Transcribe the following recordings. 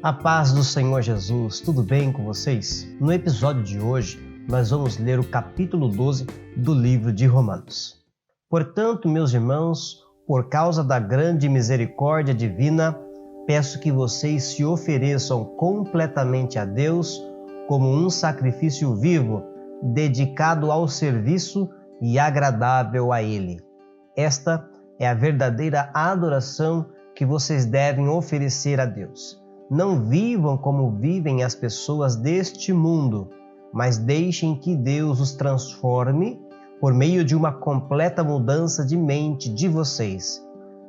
A paz do Senhor Jesus, tudo bem com vocês? No episódio de hoje, nós vamos ler o capítulo 12 do livro de Romanos. Portanto, meus irmãos, por causa da grande misericórdia divina, peço que vocês se ofereçam completamente a Deus como um sacrifício vivo, dedicado ao serviço e agradável a Ele. Esta é a verdadeira adoração que vocês devem oferecer a Deus. Não vivam como vivem as pessoas deste mundo, mas deixem que Deus os transforme por meio de uma completa mudança de mente de vocês.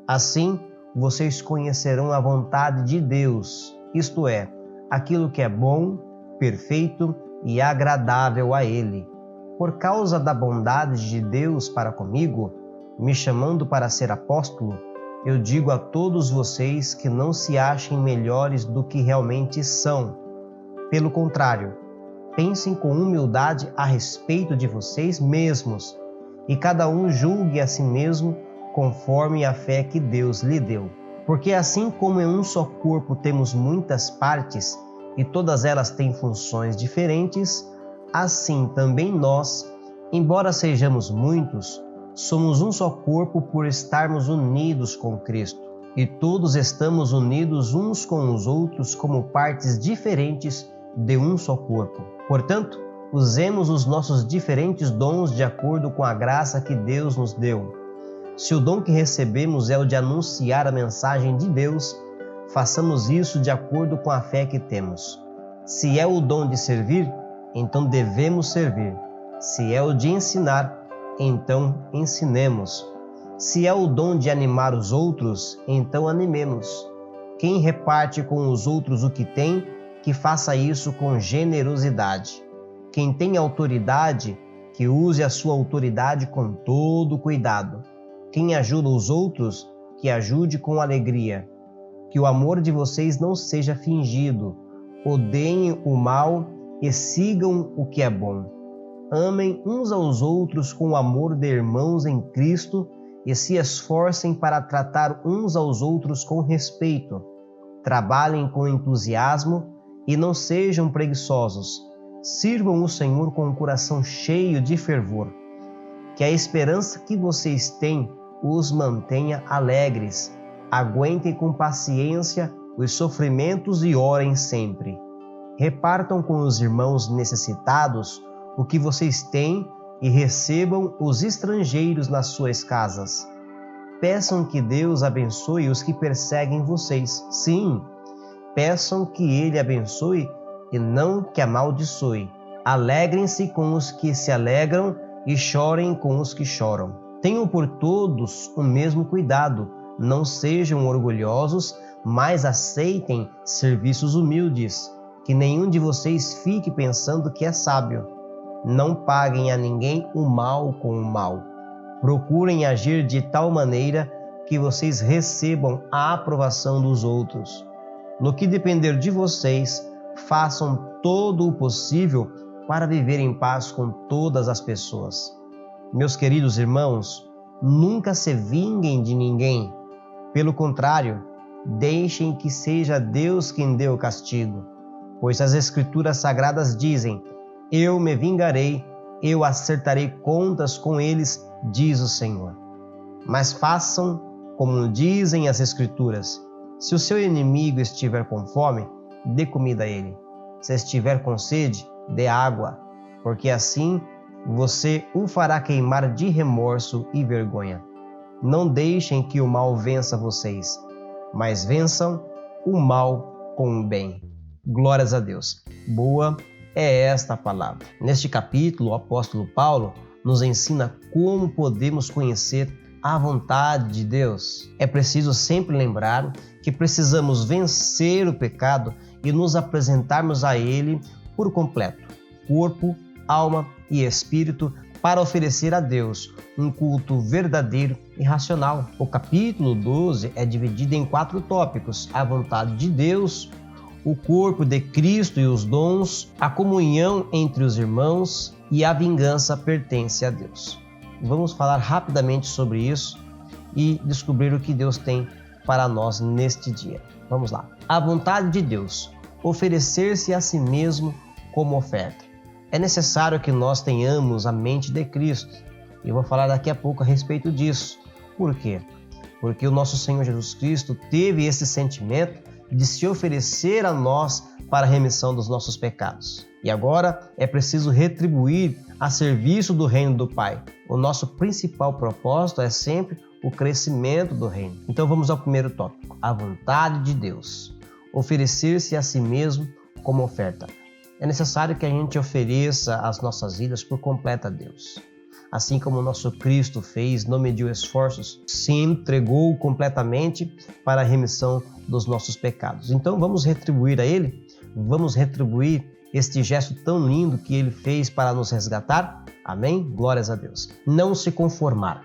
Assim, vocês conhecerão a vontade de Deus, isto é, aquilo que é bom, perfeito e agradável a Ele. Por causa da bondade de Deus para comigo, me chamando para ser apóstolo, eu digo a todos vocês que não se achem melhores do que realmente são. Pelo contrário, pensem com humildade a respeito de vocês mesmos, e cada um julgue a si mesmo conforme a fé que Deus lhe deu. Porque assim como em um só corpo temos muitas partes, e todas elas têm funções diferentes, assim também nós, embora sejamos muitos, somos um só corpo por estarmos unidos com Cristo. E todos estamos unidos uns com os outros como partes diferentes de um só corpo. Portanto, usemos os nossos diferentes dons de acordo com a graça que Deus nos deu. Se o dom que recebemos é o de anunciar a mensagem de Deus, façamos isso de acordo com a fé que temos. Se é o dom de servir, então devemos servir. Se é o de ensinar, então ensinemos. Se é o dom de animar os outros, então animemos. Quem reparte com os outros o que tem, que faça isso com generosidade. Quem tem autoridade, que use a sua autoridade com todo cuidado. Quem ajuda os outros, que ajude com alegria. Que o amor de vocês não seja fingido. Odeiem o mal e sigam o que é bom. Amem uns aos outros com o amor de irmãos em Cristo e se esforcem para tratar uns aos outros com respeito. Trabalhem com entusiasmo e não sejam preguiçosos. Sirvam o Senhor com um coração cheio de fervor. Que a esperança que vocês têm os mantenha alegres. Aguentem com paciência os sofrimentos e orem sempre. Repartam com os irmãos necessitados o que vocês têm e recebam os estrangeiros nas suas casas. Peçam que Deus abençoe os que perseguem vocês. Sim, peçam que Ele abençoe e não que amaldiçoe. Alegrem-se com os que se alegram e chorem com os que choram. Tenham por todos o mesmo cuidado. Não sejam orgulhosos, mas aceitem serviços humildes. Que nenhum de vocês fique pensando que é sábio. Não paguem a ninguém o mal com o mal. Procurem agir de tal maneira que vocês recebam a aprovação dos outros. No que depender de vocês, façam todo o possível para viver em paz com todas as pessoas. Meus queridos irmãos, nunca se vinguem de ninguém. Pelo contrário, deixem que seja Deus quem dê o castigo. Pois as Escrituras Sagradas dizem: eu me vingarei, eu acertarei contas com eles, diz o Senhor. Mas façam como dizem as Escrituras. Se o seu inimigo estiver com fome, dê comida a ele. Se estiver com sede, dê água, porque assim você o fará queimar de remorso e vergonha. Não deixem que o mal vença vocês, mas vençam o mal com o bem. Glórias a Deus. Boa é esta palavra. Neste capítulo, o apóstolo Paulo nos ensina como podemos conhecer a vontade de Deus. É preciso sempre lembrar que precisamos vencer o pecado e nos apresentarmos a Ele por completo, corpo, alma e espírito, para oferecer a Deus um culto verdadeiro e racional. O capítulo 12 é dividido em 4 tópicos: a vontade de Deus, o corpo de Cristo e os dons, a comunhão entre os irmãos e a vingança pertence a Deus. Vamos falar rapidamente sobre isso e descobrir o que Deus tem para nós neste dia. Vamos lá. A vontade de Deus, oferecer-se a si mesmo como oferta. É necessário que nós tenhamos a mente de Cristo. Eu vou falar daqui a pouco a respeito disso. Por quê? Porque o nosso Senhor Jesus Cristo teve esse sentimento de se oferecer a nós para a remissão dos nossos pecados. E agora é preciso retribuir a serviço do reino do Pai. O nosso principal propósito é sempre o crescimento do reino. Então vamos ao primeiro tópico. A vontade de Deus. Oferecer-se a si mesmo como oferta. É necessário que a gente ofereça as nossas vidas por completo a Deus. Assim como o nosso Cristo fez, não mediu esforços, se entregou completamente para a remissão dos nossos pecados. Então vamos retribuir a Ele, vamos retribuir este gesto tão lindo que Ele fez para nos resgatar. Amém? Glórias a Deus. Não se conformar.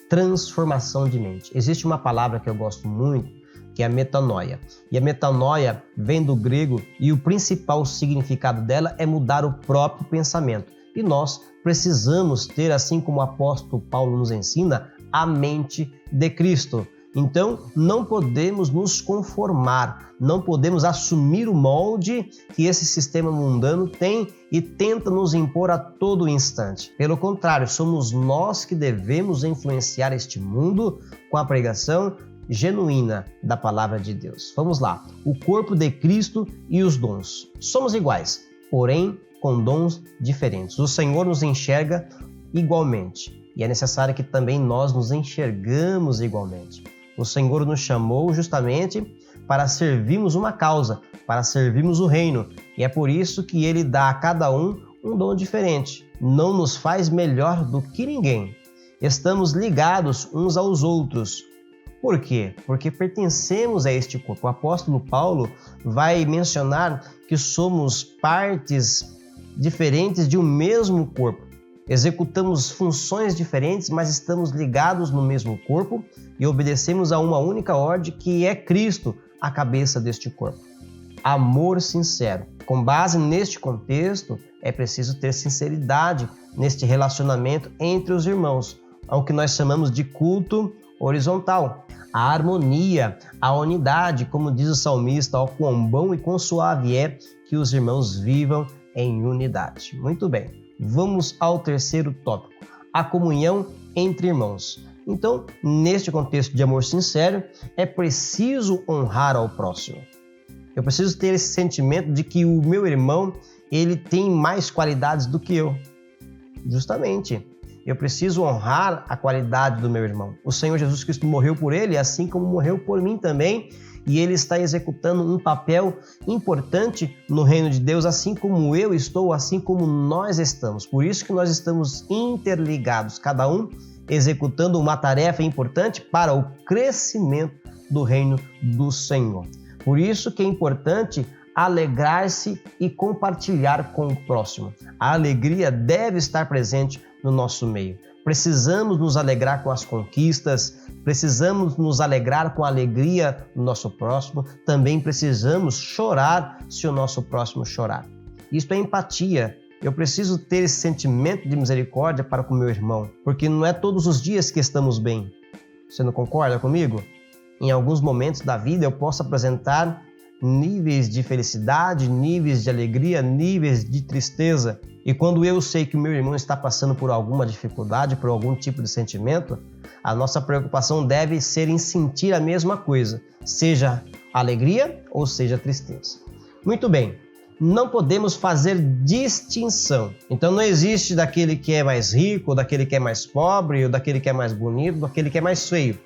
Transformação de mente. Existe uma palavra que eu gosto muito, que é a metanoia. E a metanoia vem do grego e o principal significado dela é mudar o próprio pensamento. E nós precisamos ter, assim como o apóstolo Paulo nos ensina, a mente de Cristo. Então, não podemos nos conformar, não podemos assumir o molde que esse sistema mundano tem e tenta nos impor a todo instante. Pelo contrário, somos nós que devemos influenciar este mundo com a pregação genuína da palavra de Deus. Vamos lá. O corpo de Cristo e os dons. Somos iguais, porém com dons diferentes. O Senhor nos enxerga igualmente e é necessário que também nós nos enxergamos igualmente. O Senhor nos chamou justamente para servirmos uma causa, para servirmos o reino, e é por isso que Ele dá a cada um dom diferente. Não nos faz melhor do que ninguém. Estamos ligados uns aos outros. Por quê? Porque pertencemos a este corpo. O apóstolo Paulo vai mencionar que somos partes diferentes de um mesmo corpo. Executamos funções diferentes, mas estamos ligados no mesmo corpo e obedecemos a uma única ordem, que é Cristo, a cabeça deste corpo. Amor sincero. Com base neste contexto, é preciso ter sinceridade neste relacionamento entre os irmãos, ao que nós chamamos de culto horizontal. A harmonia, a unidade, como diz o salmista, ó, quão bom e quão suave é que os irmãos vivam em unidade. Muito bem, vamos ao terceiro tópico, a comunhão entre irmãos. Então, neste contexto de amor sincero, é preciso honrar ao próximo. Eu preciso ter esse sentimento de que o meu irmão, ele tem mais qualidades do que eu. Justamente, eu preciso honrar a qualidade do meu irmão. O Senhor Jesus Cristo morreu por ele, assim como morreu por mim também, e ele está executando um papel importante no reino de Deus, assim como eu estou, assim como nós estamos. Por isso que nós estamos interligados, cada um executando uma tarefa importante para o crescimento do reino do Senhor. Por isso que é importante alegrar-se e compartilhar com o próximo. A alegria deve estar presente no nosso meio. Precisamos nos alegrar com as conquistas, precisamos nos alegrar com a alegria do nosso próximo, também precisamos chorar se o nosso próximo chorar. Isto é empatia. Eu preciso ter esse sentimento de misericórdia para com o meu irmão, porque não é todos os dias que estamos bem. Você não concorda comigo? Em alguns momentos da vida eu posso apresentar níveis de felicidade, níveis de alegria, níveis de tristeza. E quando eu sei que o meu irmão está passando por alguma dificuldade, por algum tipo de sentimento, a nossa preocupação deve ser em sentir a mesma coisa, seja alegria ou seja tristeza. Muito bem, não podemos fazer distinção. Então não existe daquele que é mais rico, ou daquele que é mais pobre, ou daquele que é mais bonito, ou daquele que é mais feio.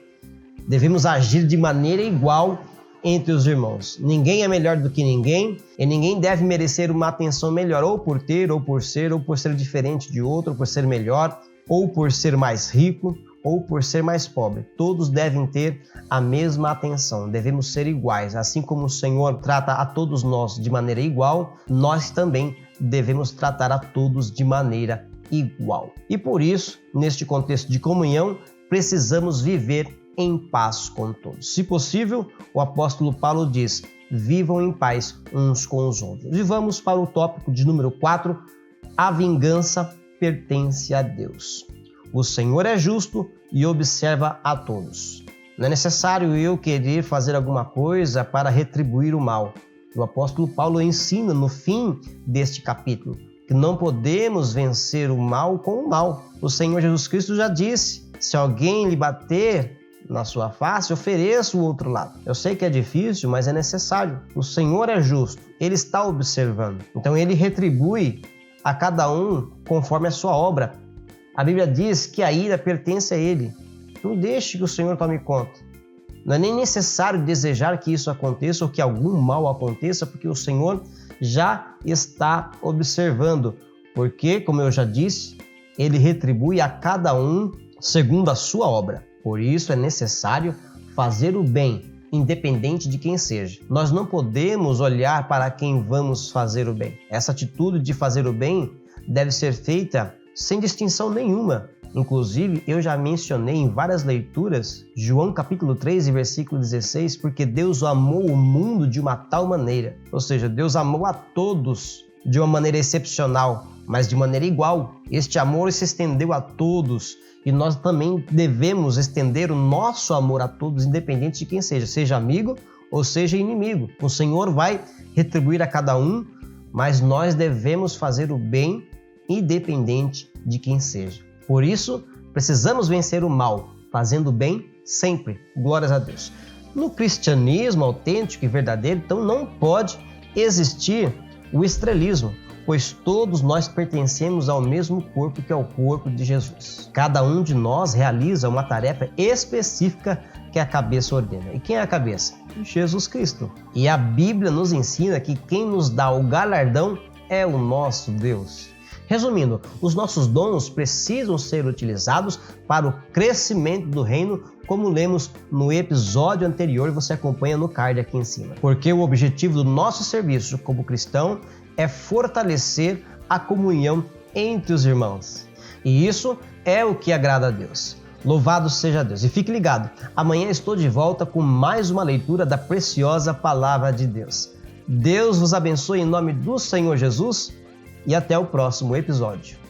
Devemos agir de maneira igual entre os irmãos. Ninguém é melhor do que ninguém e ninguém deve merecer uma atenção melhor, ou por ter, ou por ser diferente de outro, ou por ser melhor, ou por ser mais rico, ou por ser mais pobre. Todos devem ter a mesma atenção, devemos ser iguais. Assim como o Senhor trata a todos nós de maneira igual, nós também devemos tratar a todos de maneira igual. E por isso, neste contexto de comunhão, precisamos viver em paz com todos. Se possível, o apóstolo Paulo diz: vivam em paz uns com os outros. E vamos para o tópico de número 4, a vingança pertence a Deus. O Senhor é justo e observa a todos. Não é necessário eu querer fazer alguma coisa para retribuir o mal. O apóstolo Paulo ensina no fim deste capítulo que não podemos vencer o mal com o mal. O Senhor Jesus Cristo já disse: se alguém lhe bater na sua face, ofereça o outro lado. Eu sei que é difícil, mas é necessário. O Senhor é justo, Ele está observando. Então Ele retribui a cada um conforme a sua obra. A Bíblia diz que a ira pertence a Ele. Não deixe que o Senhor tome conta. Não é nem necessário desejar que isso aconteça ou que algum mal aconteça, porque o Senhor já está observando. Porque, como eu já disse, Ele retribui a cada um segundo a sua obra. Por isso é necessário fazer o bem, independente de quem seja. Nós não podemos olhar para quem vamos fazer o bem. Essa atitude de fazer o bem deve ser feita sem distinção nenhuma. Inclusive, eu já mencionei em várias leituras, João capítulo 3, versículo 16, porque Deus amou o mundo de uma tal maneira. Ou seja, Deus amou a todos de uma maneira excepcional, mas de maneira igual. Este amor se estendeu a todos e nós também devemos estender o nosso amor a todos, independente de quem seja amigo ou seja inimigo. O Senhor vai retribuir a cada um, mas nós devemos fazer o bem, independente de quem seja. Por isso, precisamos vencer o mal, fazendo o bem sempre. Glórias a Deus. No cristianismo autêntico e verdadeiro, então não pode existir o estrelismo, pois todos nós pertencemos ao mesmo corpo, que é o corpo de Jesus. Cada um de nós realiza uma tarefa específica que a cabeça ordena. E quem é a cabeça? Jesus Cristo. E a Bíblia nos ensina que quem nos dá o galardão é o nosso Deus. Resumindo, os nossos dons precisam ser utilizados para o crescimento do reino, como lemos no episódio anterior e você acompanha no card aqui em cima. Porque o objetivo do nosso serviço como cristão é fortalecer a comunhão entre os irmãos. E isso é o que agrada a Deus. Louvado seja Deus. E fique ligado, amanhã estou de volta com mais uma leitura da preciosa Palavra de Deus. Deus vos abençoe em nome do Senhor Jesus e até o próximo episódio.